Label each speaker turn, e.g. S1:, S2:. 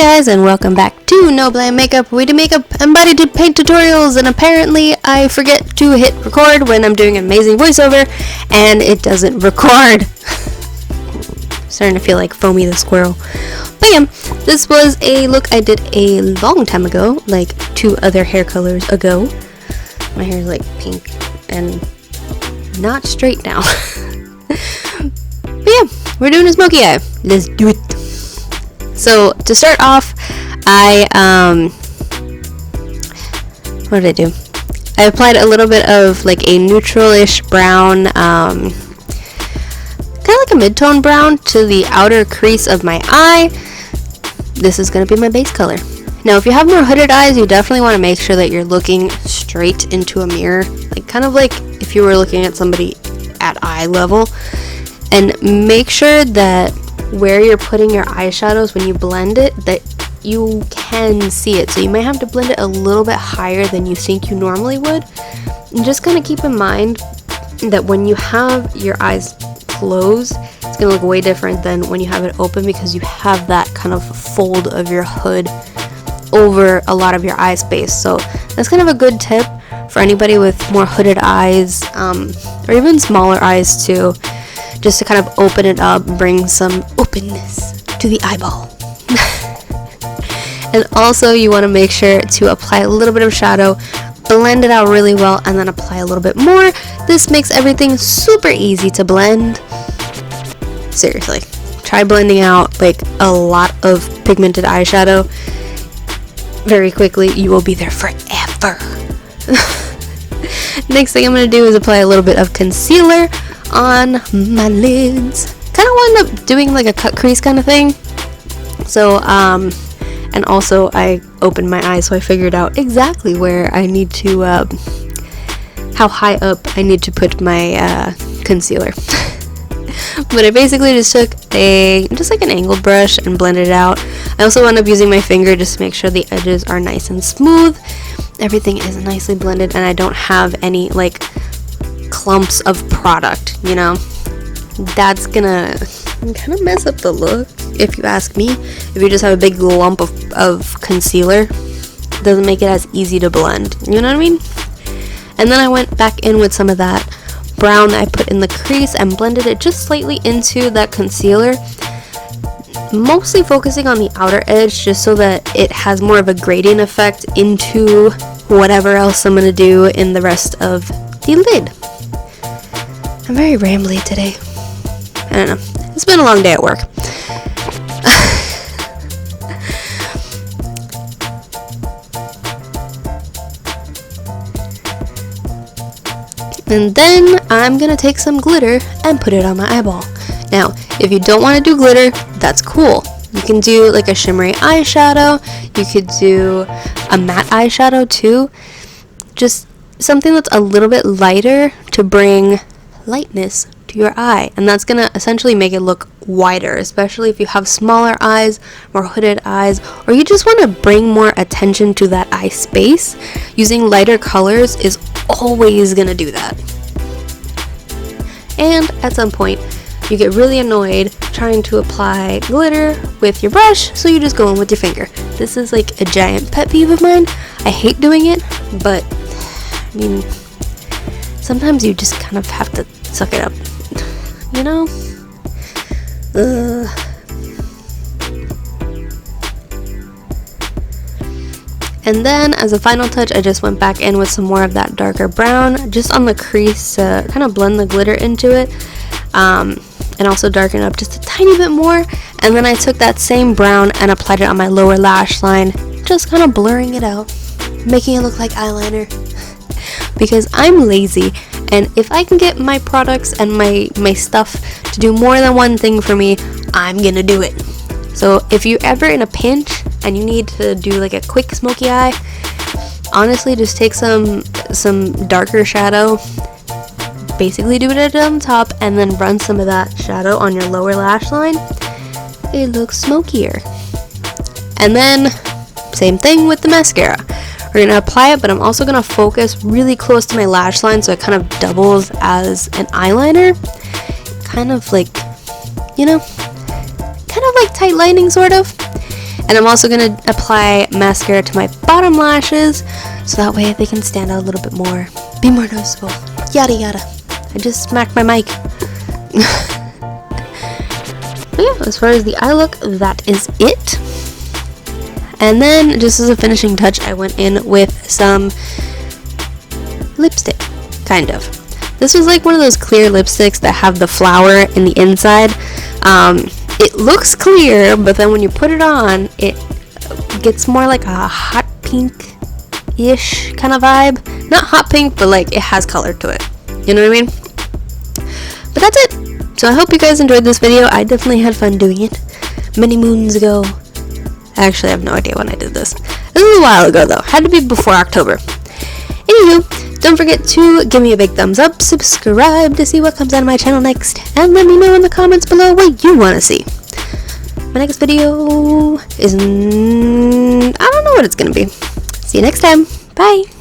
S1: guys, and welcome back to NoBlandMakeup, where we do makeup and body paint tutorials, and apparently I forget to hit record when I'm doing amazing voiceover, and it doesn't record. Starting to feel like Foamy the Squirrel. But yeah, this was a look I did a long time ago, like 2 other hair colors ago. My hair is like pink and not straight now. But yeah, we're doing a smoky eye. Let's do it. So to start off, what did I do? I applied a little bit of like a neutral-ish brown, kind of like a mid-tone brown to the outer crease of my eye. This is going to be my base color. Now, if you have more hooded eyes, you definitely want to make sure that you're looking straight into a mirror, like kind of like if you were looking at somebody at eye level, and make sure that where you're putting your eyeshadows when you blend it, that you can see it. So you might have to blend it a little bit higher than you think you normally would. And just kind of keep in mind that when you have your eyes closed, it's going to look way different than when you have it open, because you have that kind of fold of your hood over a lot of your eye space. So that's kind of a good tip for anybody with more hooded eyes, or even smaller eyes too, just to kind of open it up, bring some openness to the eyeball. And also you want to make sure to apply a little bit of shadow, blend it out really well, and then apply a little bit more. This makes everything super easy to blend. Seriously, try blending out like a lot of pigmented eyeshadow very quickly. You will be there forever. Next thing I'm going to do is apply a little bit of concealer on my lids. Kind of wound up doing like a cut crease kind of thing. So and also I opened my eyes, so I figured out exactly where I need to how high up I need to put my concealer. But I basically just took just like an angled brush and blended it out. I also wound up using my finger just to make sure the edges are nice and smooth. Everything is nicely blended, and I don't have any like clumps of product, you know. That's gonna kind of mess up the look, if you ask me. If you just have a big lump of concealer, it doesn't make it as easy to blend, you know what I mean? And then I went back in with some of that brown that I put in the crease and blended it just slightly into that concealer, mostly focusing on the outer edge, just so that it has more of a gradient effect into whatever else I'm going to do in the rest of the lid. I'm very rambly today. I don't know. It's been a long day at work. And then I'm going to take some glitter and put it on my eyeball. Now, if you don't want to do glitter, that's cool. You can do like a shimmery eyeshadow. You could do a matte eyeshadow too. Just something that's a little bit lighter to bring lightness to your eye. And that's going to essentially make it look wider, especially if you have smaller eyes, more hooded eyes, or you just want to bring more attention to that eye space. Using lighter colors is always going to do that. And at some point, you get really annoyed trying to apply glitter with your brush, so you just go in with your finger. This is like a giant pet peeve of mine. I hate doing it, but I mean, sometimes you just kind of have to suck it up, you know? And then as a final touch, I just went back in with some more of that darker brown just on the crease to kind of blend the glitter into it, and also darken up just a tiny bit more. And then I took that same brown and applied it on my lower lash line, just kind of blurring it out, making it look like eyeliner. Because I'm lazy, and if I can get my products and my stuff to do more than one thing for me, I'm gonna do it. So if you're ever in a pinch and you need to do like a quick smoky eye, honestly just take some darker shadow, basically do it on top, and then run some of that shadow on your lower lash line. It looks smokier. And then same thing with the mascara. We're going to apply it, but I'm also going to focus really close to my lash line, so it kind of doubles as an eyeliner. Kind of like, you know, kind of like tight lining sort of. And I'm also going to apply mascara to my bottom lashes, so that way they can stand out a little bit more, be more noticeable, yada yada. I just smacked my mic. But yeah, as far as the eye look, that is it. And then, just as a finishing touch, I went in with some lipstick, kind of. This was like one of those clear lipsticks that have the flower in the inside. It looks clear, but then when you put it on, it gets more like a hot pink-ish kind of vibe. Not hot pink, but like it has color to it. You know what I mean? But that's it. So I hope you guys enjoyed this video. I definitely had fun doing it many moons ago. Actually, I have no idea when I did this. This was a while ago though. Had to be before October. Anywho, don't forget to give me a big thumbs up, subscribe to see what comes out of my channel next, and let me know in the comments below what you want to see. My next video is... I don't know what it's going to be. See you next time. Bye.